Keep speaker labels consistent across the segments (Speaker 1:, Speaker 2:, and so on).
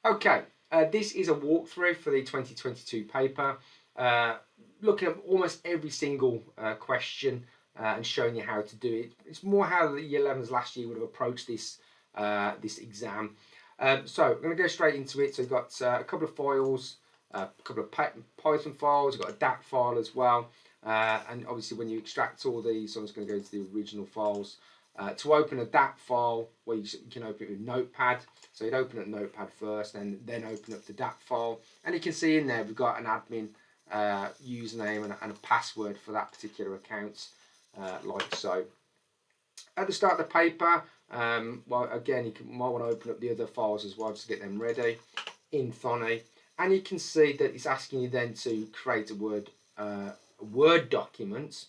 Speaker 1: Okay, this is a walkthrough for the 2022 paper, looking at almost every single question and showing you how to do it. It's more how the Year 11s last year would have approached this this exam. So I'm going to go straight into it. So you've got a couple of files, a couple of Python files, you've got a DAT file as well. And obviously when you extract all these, so I'm just going to go into the original files. To open a DAT file, well, you can open it with Notepad. So you'd open up Notepad first, and then open up the DAT file. And you can see in there we've got an admin username and a password for that particular account, like so. At the start of the paper, well, again, might want to open up the other files as well just to get them ready in Thonny. And you can see that it's asking you then to create a Word document,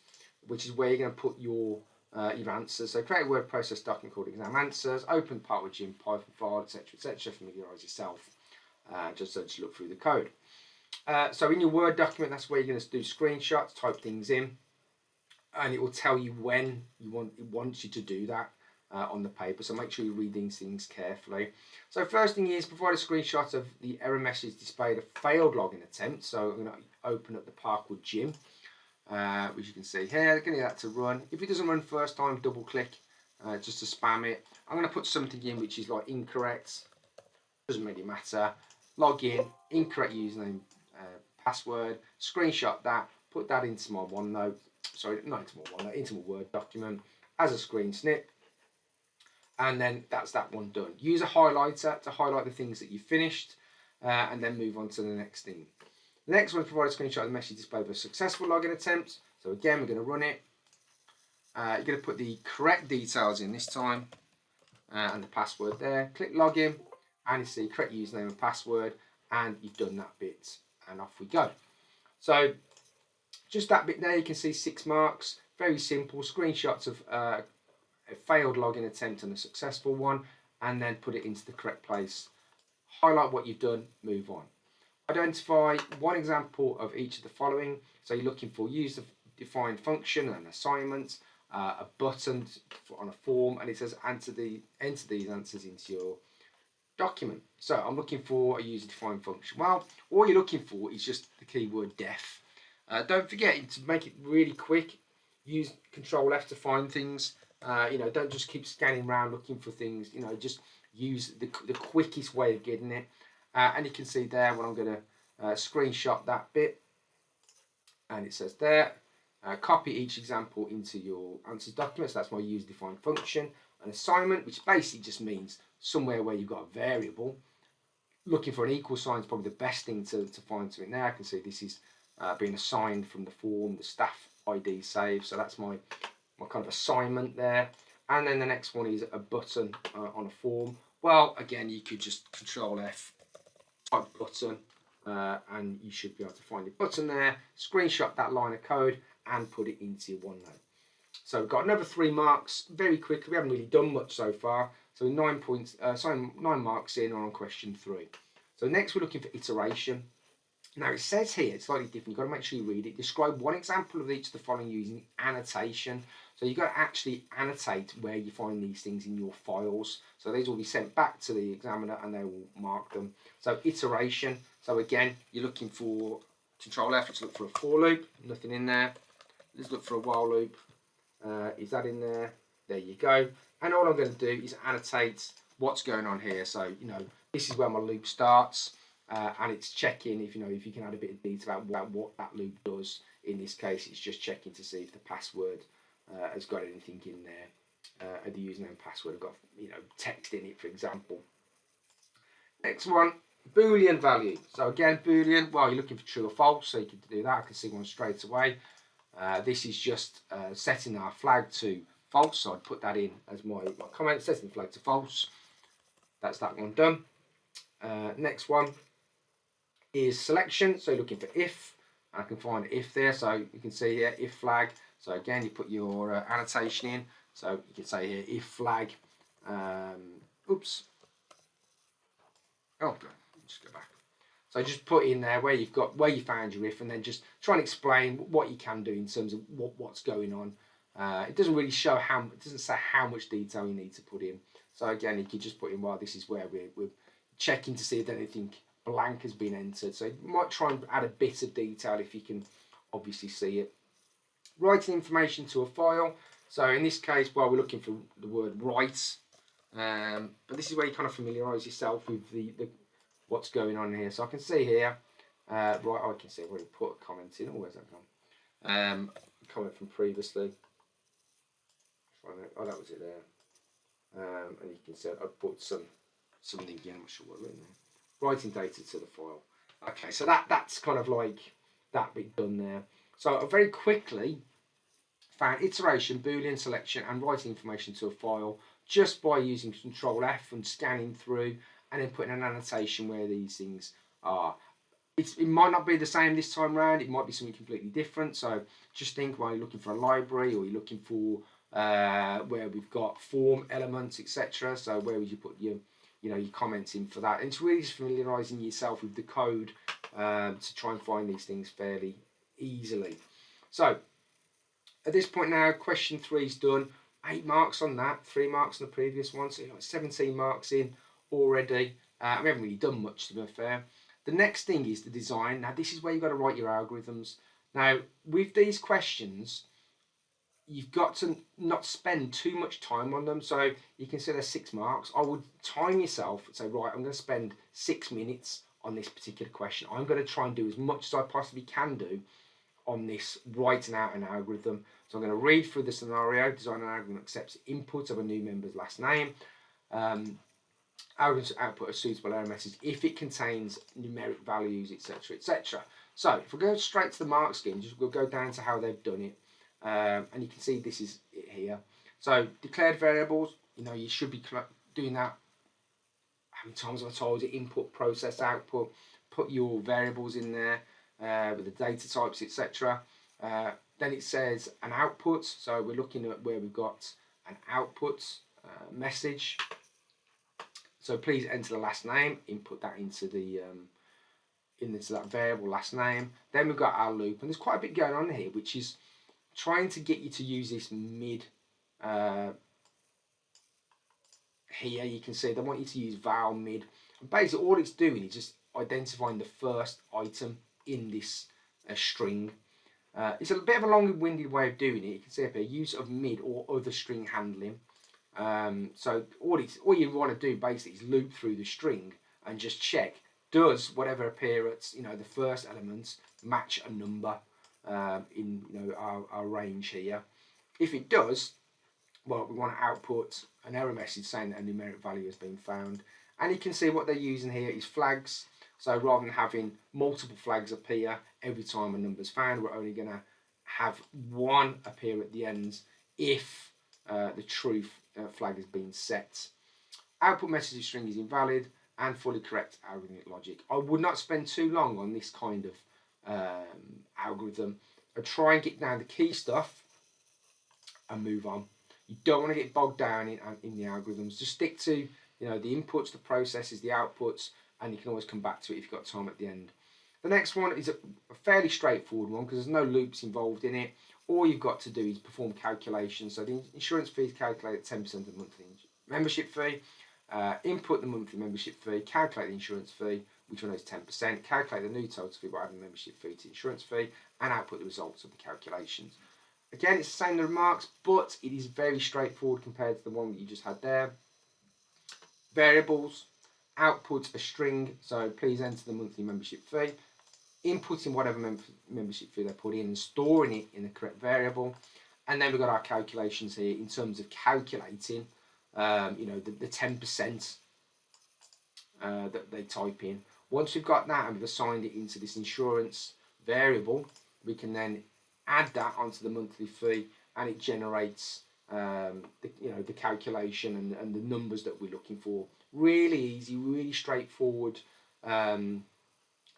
Speaker 1: which is where you're going to put your answers. So create a word process document called exam answers, open part with Jim, Python file, etc. Familiarise yourself, just so to look through the code. So in your Word document, that's where you're going to do screenshots, type things in, and it will tell you when it wants you to do that on the paper. So make sure you read these things carefully. So first thing is provide a screenshot of the error message displayed a failed login attempt. So I'm going to open up the Parkwood Gym. Which you can see here, getting that to run. If it doesn't run first time, double click just to spam it. I'm going to put something in which is like incorrect, doesn't really matter. Log in, incorrect username, password, screenshot that, put that into my OneNote, sorry, not into my OneNote, into my Word document as a screen snip. And then that's that one done. Use a highlighter to highlight the things that you finished and then move on to the next thing. The next one is provide a screenshot of the message displayed of a successful login attempt. So again, we're going to run it. You're going to put the correct details in this time and the password there. Click login and you see correct username and password, and you've done that bit, and off we go. So just that bit there, you can see 6 marks. Very simple screenshots of a failed login attempt and a successful one, and then put it into the correct place. Highlight what you've done, move on. Identify one example of each of the following. So you're looking for user-defined function, an assignment, a button on a form, and it says enter these answers into your document. So I'm looking for a user-defined function. Well, all you're looking for is just the keyword def. Don't forget to make it really quick. Use Control F to find things. Don't just keep scanning around looking for things. Just use the quickest way of getting it. And you can see there when I'm going to screenshot that bit, and it says there, copy each example into your answers document. So that's my user-defined function. An assignment, which basically just means somewhere where you've got a variable. Looking for an equal sign is probably the best thing to find something there. I can see this is being assigned from the form, the staff ID save. So that's my kind of assignment there. And then the next one is a button on a form. Well, again, you could just Control F, type button, and you should be able to find your button there, screenshot that line of code and put it into your OneNote. So we've got another 3 marks very quickly. We haven't really done much so far. So 9 marks in on question 3. So next we're looking for iteration. Now it says here, it's slightly different, you've got to make sure you read it. Describe one example of each of the following using annotation. So you've got to actually annotate where you find these things in your files. So these will be sent back to the examiner and they will mark them. So iteration, so again, you're looking for Control F, let's look for a for loop, nothing in there. Let's look for a while loop. Is that in there? There you go. And all I'm going to do is annotate what's going on here. So, this is where my loop starts. And it's checking if you can add a bit of detail about what that loop does. In this case, it's just checking to see if the password has got anything in there. The username and password have got text in it, for example. Next one, Boolean value. So again, Boolean. Well, you're looking for true or false, so you can do that. I can see one straight away. This is just setting our flag to false. So I'd put that in as my comment. Setting the flag to false. That's that one done. Next one is selection. So you're looking for if. I can find if there. So you can see here if flag. So again, you put your annotation in. So you can say here if flag. Oops. Oh, good. Just go back. So just put in there where you found your if, and then just try and explain what you can do in terms of what's going on. It doesn't really show it doesn't say how much detail you need to put in. So again, you could just put in, well, this is where we're checking to see if anything blank has been entered. So you might try and add a bit of detail if you can obviously see it. Writing information to a file. So in this case, well, we're looking for the word write, but this is where you kind of familiarise yourself with the what's going on here. So I can see here, right, I can see I've already put a comment in. Oh, where's that gone? Comment from previously. Oh, that was it there. And you can see I've put something again. I'm not sure what I've written there. Writing data to the file. Okay, so that's kind of like that bit done there. So I very quickly found iteration, Boolean selection, and writing information to a file just by using Control F and scanning through, and then putting an annotation where these things are. It might not be the same this time round. It might be something completely different. So just think while you're looking for a library, or you're looking for where we've got form elements, etc. So where would you put your comments in for that? And it's really just familiarising yourself with the code to try and find these things fairly easily. So at this point now, question 3 is done. 8 marks on that, 3 marks on the previous one, so you've got 17 marks in already. We haven't really done much, to be fair. The next thing is the design. Now this is where you've got to write your algorithms. Now with these questions, you've got to not spend too much time on them. So you can say there's 6 marks. I would time yourself and say, right, I'm going to spend 6 minutes on this particular question. I'm going to try and do as much as I possibly can do on this, writing out an algorithm. So I'm going to read through the scenario. Design an algorithm accepts input of a new member's last name. Algorithm to output a suitable error message if it contains numeric values, etc., etc. So if we go straight to the mark scheme, we'll go down to how they've done it, and you can see this is it here. So declared variables, you should be doing that. How many times have I told you? Input, process, output. Put your variables in there with the data types, etc. Then it says an output. So we're looking at where we've got an output message. So please enter the last name, input that into the into that variable last name. Then we've got our loop, and there's quite a bit going on here, which is trying to get you to use this mid here. You can see they want you to use val mid. And basically, all it's doing is just identifying the first item in this string. It's a bit of a long-winded way of doing it. You can see up here, use of mid or other string handling. So all you want to do basically is loop through the string and just check, does whatever appear at the first elements match a number in our range here. If it does, well, we want to output an error message saying that a numeric value has been found. And you can see what they're using here is flags. So rather than having multiple flags appear every time a number's found, we're only going to have one appear at the end if the truth flag has been set. Output message string is invalid and fully correct algorithmic logic. I would not spend too long on this kind of algorithm. I try and get down the key stuff and move on. You don't want to get bogged down in the algorithms. Just stick to the inputs, the processes, the outputs, and you can always come back to it if you've got time at the end. The next one is a fairly straightforward one because there's no loops involved in it. All you've got to do is perform calculations. So the insurance fee is calculated at 10% of the monthly membership fee. Input the monthly membership fee, calculate the insurance fee, which one is 10%, calculate the new total fee by adding the membership fee to the insurance fee, and output the results of the calculations. Again, it's the same remarks, but it is very straightforward compared to the one that you just had there. Variables, output a string, so please enter the monthly membership fee, inputting whatever membership fee they put in and storing it in the correct variable. And then we've got our calculations here in terms of calculating the 10% that they type in. Once we've got that and we've assigned it into this insurance variable, we can then add that onto the monthly fee, and it generates the calculation and the numbers that we're looking for. Really easy, really straightforward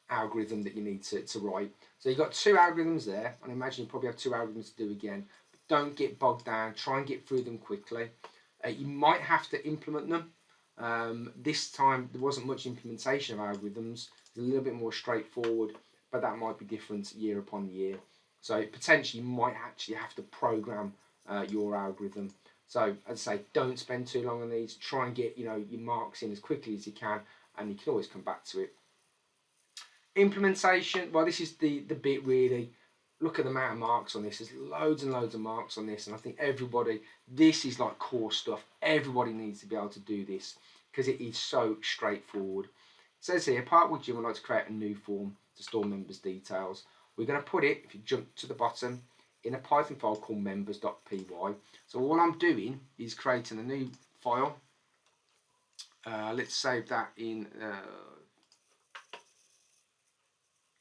Speaker 1: algorithm that you need to write. So you've got 2 algorithms there, and I imagine you probably have 2 algorithms to do again. But don't get bogged down, try and get through them quickly. You might have to implement them. This time there wasn't much implementation of algorithms. It's a little bit more straightforward, but that might be different year upon year. So potentially you might actually have to program your algorithm. So as I say, don't spend too long on these. Try and get your marks in as quickly as you can, and you can always come back to it. Implementation, well, this is the bit really. Look at the amount of marks on this. There's loads and loads of marks on this, and I think everybody, this is like core stuff. Everybody needs to be able to do this because it is so straightforward. It says here, Parkwood Gym would like to create a new form to store members' details. We're going to put it, if you jump to the bottom, in a Python file called members.py. So all I'm doing is creating a new file. Let's save that in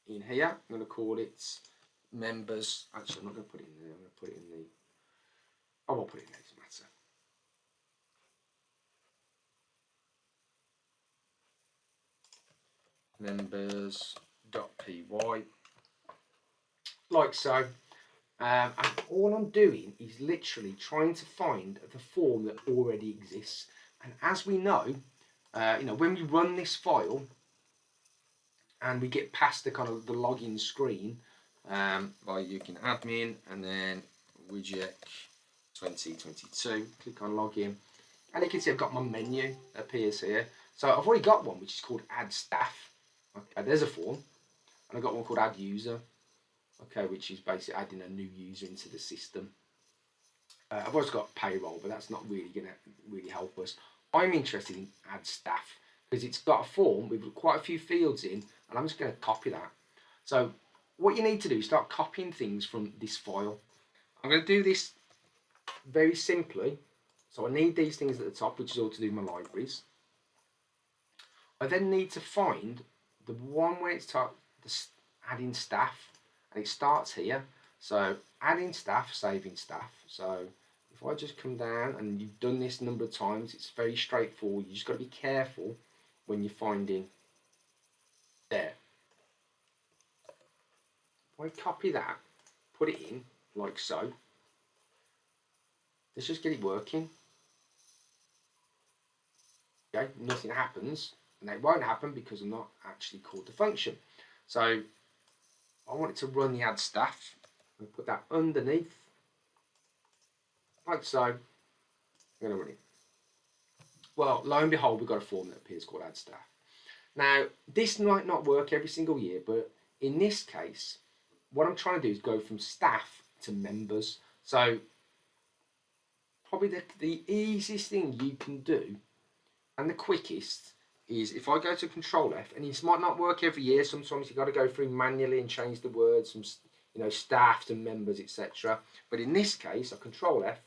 Speaker 1: here. I'm going to call it members. Actually, I'm not going to put it in there. I'm going to put it in the. I won't put it in there. It doesn't matter. Members.py, like so. And all I'm doing is literally trying to find the form that already exists. And as we know, when we run this file and we get past the kind of the login screen, by you can admin and then widget 2022, click on login, and you can see I've got my menu appears here. So I've already got one which is called add staff. Okay, there's a form, and I've got one called add user. Okay, which is basically adding a new user into the system. I've also got payroll, but that's not really going to really help us. I'm interested in add staff because it's got a form with quite a few fields in, and I'm just going to copy that. So what you need to do is start copying things from this file. I'm going to do this very simply. So I need these things at the top, which is all to do with my libraries. I then need to find the one where it's adding staff, and it starts here. So adding staff, saving staff. So if I just come down, and you've done this a number of times, it's very straightforward. You just got to be careful when you're finding there. If I copy that, put it in like so. Let's just get it working. Okay, nothing happens, and it won't happen because I'm not actually called the function. So I want it to run the add staff. I'm going to put that underneath, like so. I'm going to run it. Well, lo and behold, we've got a form that appears called add staff. Now, this might not work every single year, but in this case, what I'm trying to do is go from staff to members. So probably the easiest thing you can do and the quickest is if I go to Control F, and this might not work every year. Sometimes you've got to go through manually and change the words from staff to members, etc. But in this case, I Control F,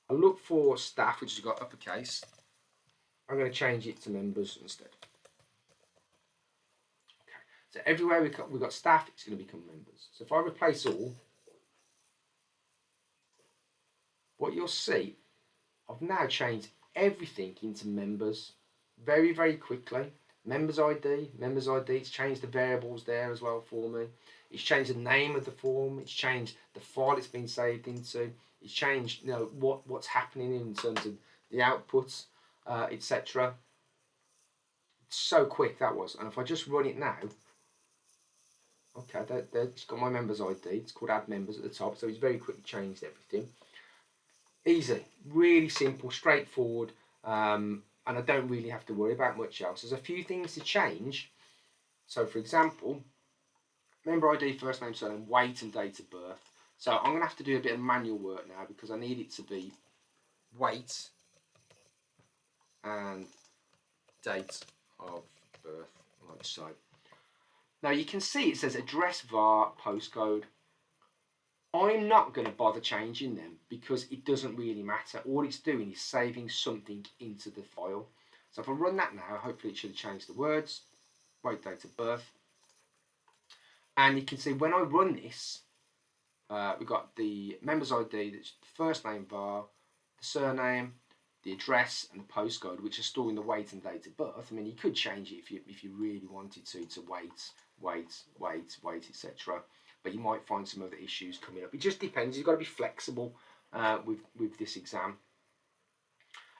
Speaker 1: I look for staff, which has got uppercase. I'm going to change it to members instead. Okay, so everywhere we've got staff, it's going to become members. So if I replace all, what you'll see, I've now changed everything into members very, very quickly. Members ID, it's changed the variables there as well for me. It's changed the name of the form, it's changed the file it's been saved into, it's changed what's happening in terms of the outputs, etc. It's so quick that was. And if I just run it now, okay, it's got my members ID, it's called add members at the top, so it's very quickly changed everything. Easy, really simple, straightforward, and I don't really have to worry about much else. There's a few things to change. So for example, member ID, first name, surname, weight and date of birth. So I'm going to have to do a bit of manual work now because I need it to be weight and date of birth, like so. Now you can see it says address var postcode. I'm not going to bother changing them because it doesn't really matter. All it's doing is saving something into the file. So if I run that now, hopefully it should have changed the words, weight, date of birth. And you can see when I run this, we've got the member's ID, that's the first name var, the surname, the address and the postcode, which are storing the weight and date of birth. I mean, you could change it if you really wanted to weight, etc. But you might find some other issues coming up. It just depends. You've got to be flexible with this exam.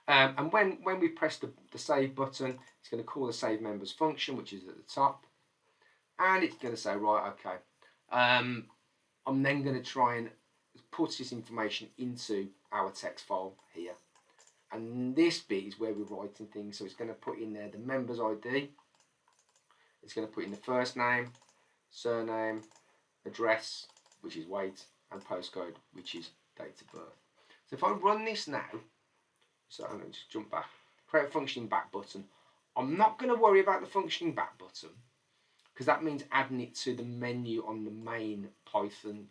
Speaker 1: And when we press the save button, it's going to call the save members function, which is at the top. And it's going to say, right, okay. I'm then going to try and put this information into our text file here. And this bit is where we're writing things. So it's going to put in there the member's ID. It's going to put in the first name, surname, address, which is weight, and postcode, which is date of birth. So if I run this now, so I'm going to just jump back, create a functioning back button. I'm not going to worry about the functioning back button because that means adding it to the menu on the main Python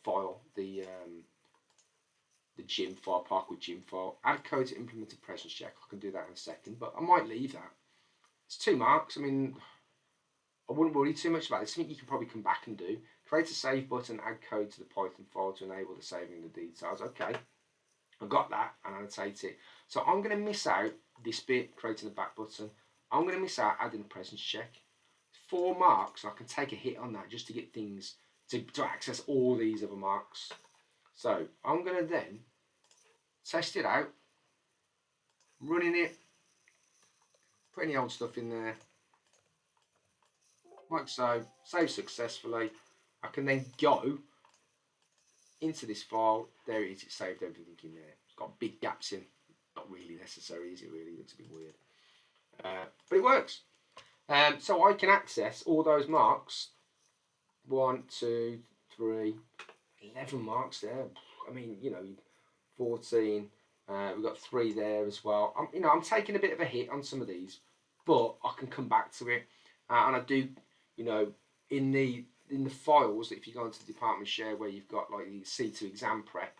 Speaker 1: file, the gym file, Parkway gym file. Add code to implement a presence check. I can do that in a second, but I might leave that. It's 2 marks. I mean, I wouldn't worry too much about it. It's something you can probably come back and do. Create a save button, add code to the Python file to enable the saving of the details. Okay, I've got that and annotate it. So I'm going to miss out this bit, creating the back button. I'm going to miss out adding a presence check. 4 marks, and I can take a hit on that just to get things, to access all these other marks. So I'm going to then test it out, running it, putting the old stuff in there, like so, save successfully. I can then go into this file. There it is, it saved everything in there. It's got big gaps in, not really necessary, is it really? It looks a bit weird. But it works. So I can access all those marks. 1, 2, 3, 11 marks there. I mean, 14. We've got 3 there as well. I'm taking a bit of a hit on some of these, but I can come back to it. And I do, in the files, if you go into the department share where you've got like the C2 exam prep,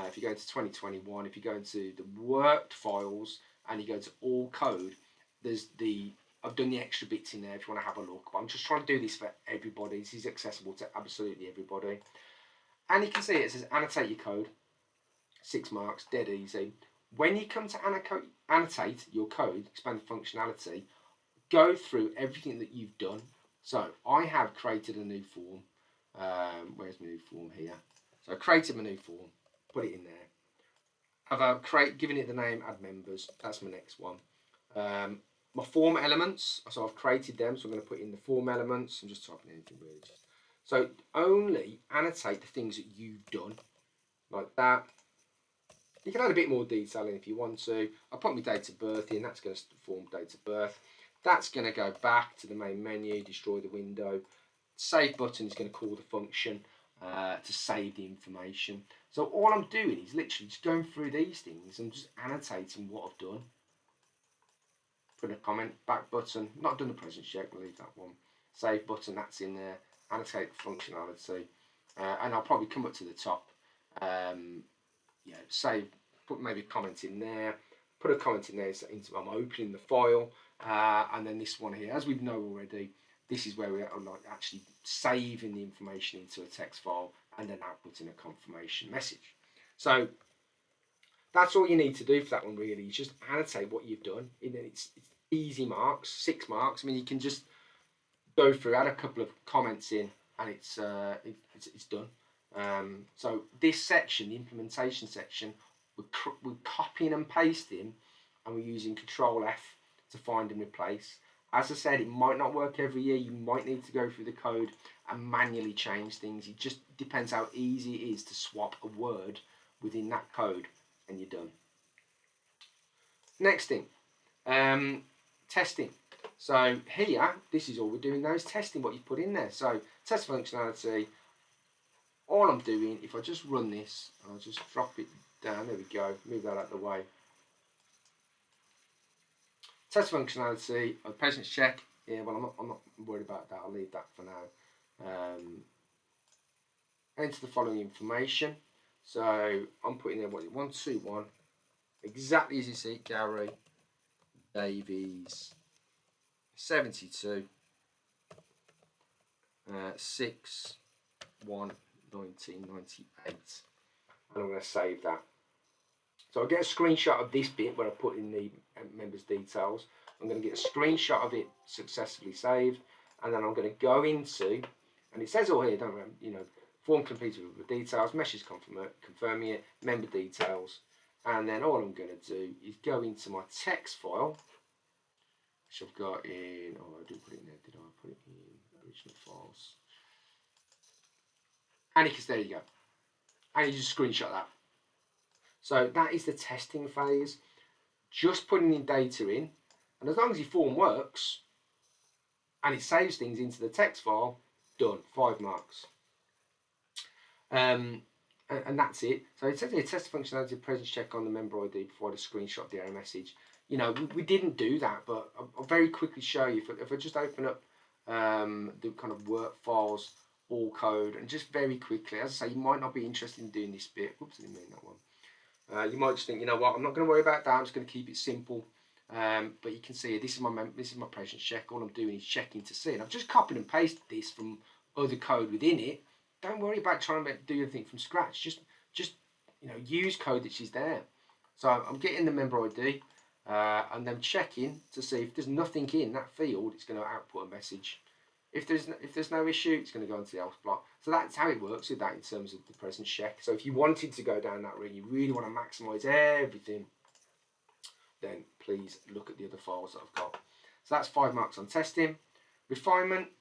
Speaker 1: if you go into 2021, if you go into the worked files and you go to all code, I've done the extra bits in there if you want to have a look. But I'm just trying to do this for everybody. This is accessible to absolutely everybody. And you can see it says annotate your code. 6 marks, dead easy. When you come to annotate your code, expand the functionality, go through everything that you've done. So I have created a new form. Where's my new form here? So I created my new form, put it in there. I've given it the name add members. That's my next one. My form elements, so I've created them. So I'm going to put in the form elements. I'm just typing anything really. So only annotate the things that you've done, like that. You can add a bit more detail in if you want to. I'll put my date of birth in. That's going to form date of birth. That's going to go back to the main menu, destroy the window. Save button is going to call the function to save the information. So all I'm doing is literally just going through these things and just annotating what I've done. Put a comment, back button, not done the presence check, we'll leave that one. Save button, that's in there. Annotate functionality. And I'll probably come up to the top. Save, put maybe a comment in there. Put a comment in there, so I'm opening the file. And then this one here, as we know already, this is where we are like actually saving the information into a text file and then outputting a confirmation message. So that's all you need to do for that one really. Just annotate what you've done. And then it's easy marks, 6 marks. I mean, you can just go through, add a couple of comments in, and it's done. So this section, the implementation section, we're copying and pasting, and we're using Control F to find and replace. As I said, it might not work every year. You might need to go through the code and manually change things. It just depends how easy it is to swap a word within that code, and you're done. Next thing, testing. So here, this is all we're doing now is testing what you put in there. So test functionality. All I'm doing, if I just run this, I'll just drop it down. There we go. Move that out of the way. Test functionality, a presence check. Yeah, well, I'm not worried about that. I'll leave that for now. Enter the following information. So I'm putting in 121, exactly as you see, Gary Davies, 72, 6, 1, 1998. And I'm going to save that. So I'll get a screenshot of this bit where I put in the members' details. I'm going to get a screenshot of it successfully saved, and then I'm going to go into, and it says all here, don't we? Form completed with the details, message confirming it, member details, and then all I'm going to do is go into my text file, which I've got in. Oh, I didn't put it in there, did I? Put it in original files. And there you go. And you just screenshot that. So that is the testing phase. just putting in data in, and as long as your form works and it saves things into the text file, done, 5 marks. And that's it. So it says here, test the functionality of presence check on the member ID before the screenshot of the error message. You know, we didn't do that, but I'll very quickly show you. If I just open up the kind of work files, all code, and just very quickly, as I say, you might not be interested in doing this bit. Oops, I didn't mean that one. You might just think, you know what, I'm not going to worry about that. I'm just going to keep it simple. But you can see this is my presence check. All I'm doing is checking to see, and I've just copied and pasted this from other code within it. Don't worry about trying to do everything from scratch. Just you know, use code that is there. So I'm getting the member ID and then checking to see if there's nothing in that field. It's going to output a message. If there's no issue, it's going to go into the else block. So that's how it works with that in terms of the presence check. So if you wanted to go down that route, you really want to maximise everything, then please look at the other files that I've got. So that's 5 marks on testing. Refinement.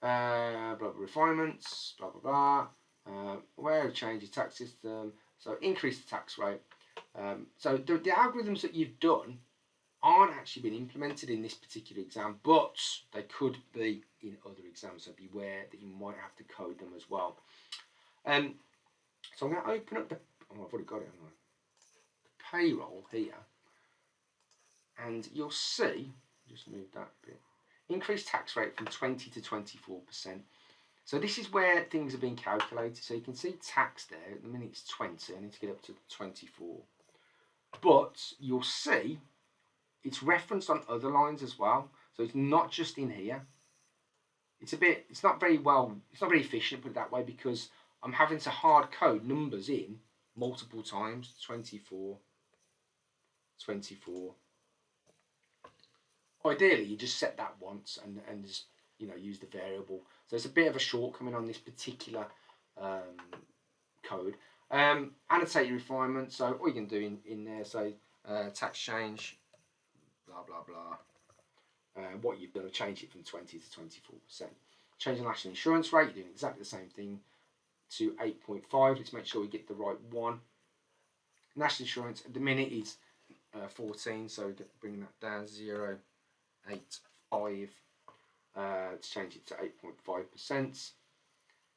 Speaker 1: Refinements, blah blah blah. Where change your tax system, so increase the tax rate. So the algorithms that you've done aren't actually been implemented in this particular exam, but they could be in other exams. So beware that you might have to code them as well. So I'm going to open up the. Oh, I've already got it. The payroll here, and you'll see. Just move that bit. Increased tax rate from 20 to 24%. So this is where things are being calculated. So you can see tax there. At the minute it's 20. I need to get up to 24. But you'll see it's referenced on other lines as well. So it's not just in here. It's not very efficient, put it that way, because I'm having to hard code numbers in multiple times. 24. Ideally, you just set that once and just, you know, use the variable. So it's a bit of a shortcoming on this particular code. Annotate your refinement. So all you can do in there, say tax change, blah blah blah. What you've done, change it from 20 to 24%. Change the national insurance rate. You're doing exactly the same thing to 8.5. Let's make sure we get the right one. National insurance at the minute is 14, so bring that down 0.85 to change it to 8.5%.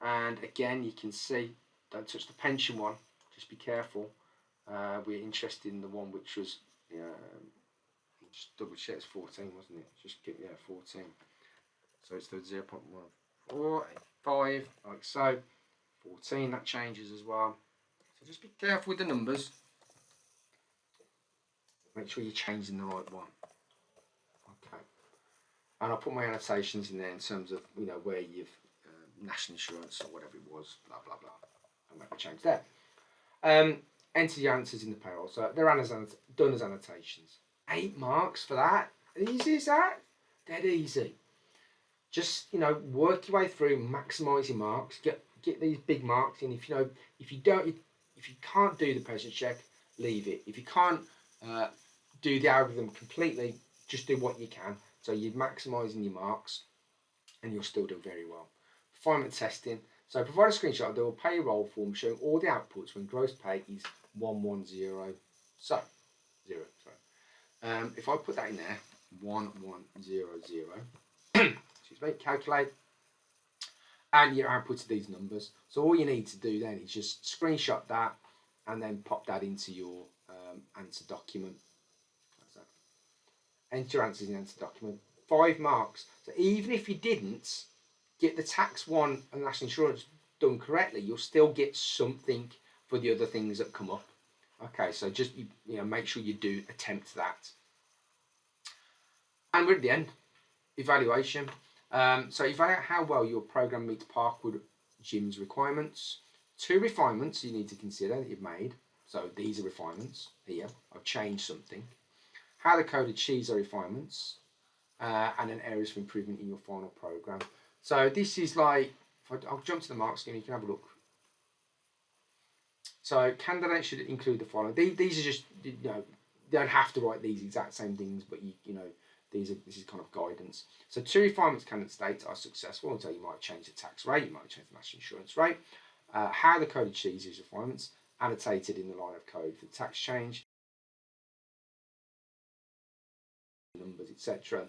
Speaker 1: And again, you can see, don't touch the pension one, just be careful. We're interested in the one which was, just double check, it's 14, wasn't it? Just get, 14. So it's the 0.1485, like so. 14, that changes as well. So just be careful with the numbers. Make sure you're changing the right one. Okay. And I'll put my annotations in there in terms of, where you've national insurance or whatever it was, blah, blah, blah. I'll make a change there. Enter your answers in the payroll. So they're done as annotations. 8 marks for that. Easy as that? Dead easy. Just, work your way through, maximise your marks, get these big marks in. If you can't do the presence check, leave it. If you can't do the algorithm completely, just do what you can. So you're maximising your marks and you'll still do very well. Refinement testing. So provide a screenshot of the payroll form showing all the outputs when gross pay is 110. So, 0, sorry. If I put that in there, 1100, excuse me, calculate, and your output of these numbers. So all you need to do then is just screenshot that and then pop that into your answer document. Enter your answers in the answer document. 5 marks. So even if you didn't get the tax one and national insurance done correctly, you'll still get something for the other things that come up. Okay, so just make sure you do attempt that. And we're at the end. Evaluation. So evaluate how well your program meets Parkwood Gym's requirements. 2 refinements you need to consider that you've made. So these are refinements here. I've changed something. How the code achieves the refinements, and then areas for improvement in your final program. So this is like, I'll jump to the mark scheme, you can have a look. So candidates should include the following. These are just, you don't have to write these exact same things, but this is kind of guidance. So 2 refinements candidate states are successful, and so you might change the tax rate, you might change the national insurance rate. How the code achieves these refinements, annotated in the line of code for the tax change. etc.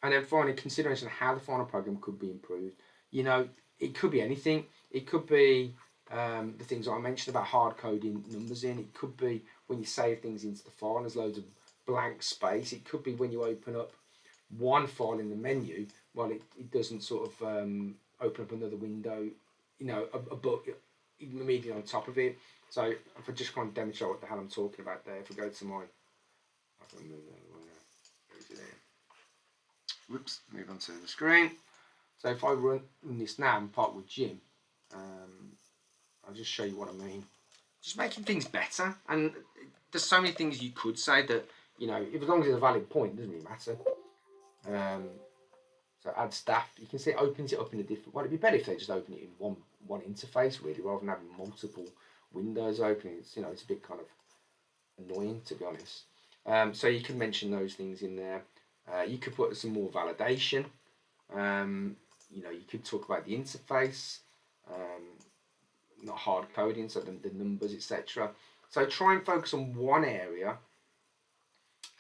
Speaker 1: And then finally, consideration of how the final program could be improved. You know, it could be anything. It could be the things I mentioned about hard coding numbers in. It could be when you save things into the file and there's loads of blank space. It could be when you open up one file in the menu, well, it doesn't sort of open up another window, you know, immediately on top of it. So if I just kind of demonstrate what the hell I'm talking about there, if we go to my, whoops, move on to the screen. So if I run this now and part with Jim, I'll just show you what I mean. Just making things better, and there's so many things you could say that, you know, if as long as it's a valid point, it doesn't really matter. So add staff, you can see it opens it up in a different. Well, it'd be better if they just open it in one interface really, rather than having multiple windows open. It's, you know, it's a bit kind of annoying, to be honest. So you can mention those things in there. You could put some more validation. You know, you could talk about the interface, not hard coding, so the numbers, etc. So try and focus on one area,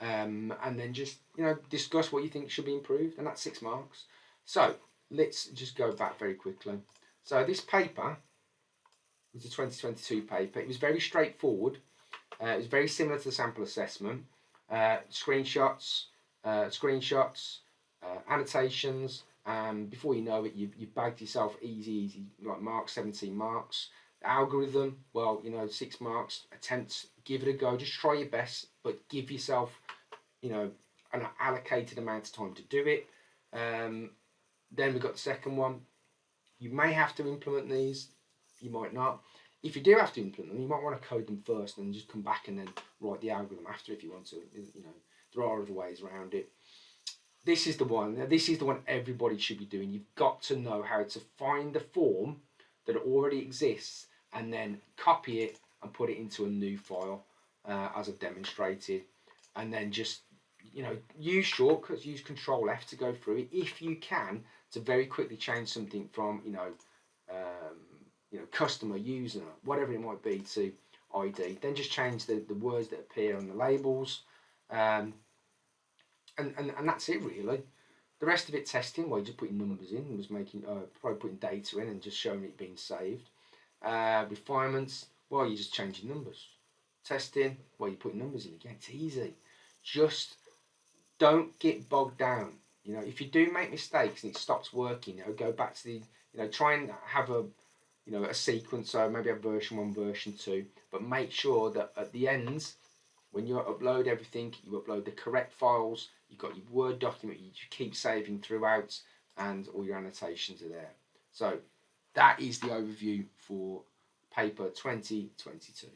Speaker 1: and then just, you know, discuss what you think should be improved, and that's 6 marks. So let's just go back very quickly. So this paper was a 2022 paper. It was very straightforward. It was very similar to the sample assessment. Screenshots, annotations, and before you know it, you've bagged yourself easy, like marks, 17 marks. Algorithm, well, you know, 6 marks. Attempts, give it a go. Just try your best, but give yourself, you know, an allocated amount of time to do it. Then we've got the second one. You may have to implement these. You might not. If you do have to implement them, you might want to code them first and just come back and then write the algorithm after if you want to. You know, there are other ways around it. This is the one. This is the one everybody should be doing. You've got to know how to find the form that already exists and then copy it and put it into a new file, as I've demonstrated. And then just, you know, use shortcuts, use Control F to go through it if you can, to very quickly change something from, you know, customer, user, whatever it might be, to ID. Then just change the words that appear on the labels, and that's it really. The rest of it testing, well, you just putting numbers in, was making probably putting data in and just showing it being saved. Refinements, well, you're just changing numbers. Testing, well, you're putting numbers in again. It's easy. Just don't get bogged down. You know, if you do make mistakes and it stops working, you know, go back to the, you know, try and have a, you know, a sequence. So maybe have version 1, version 2, but make sure that at the end, when you upload everything, you upload the correct files. You've got your Word document you keep saving throughout, and all your annotations are there. So that is the overview for paper 2022.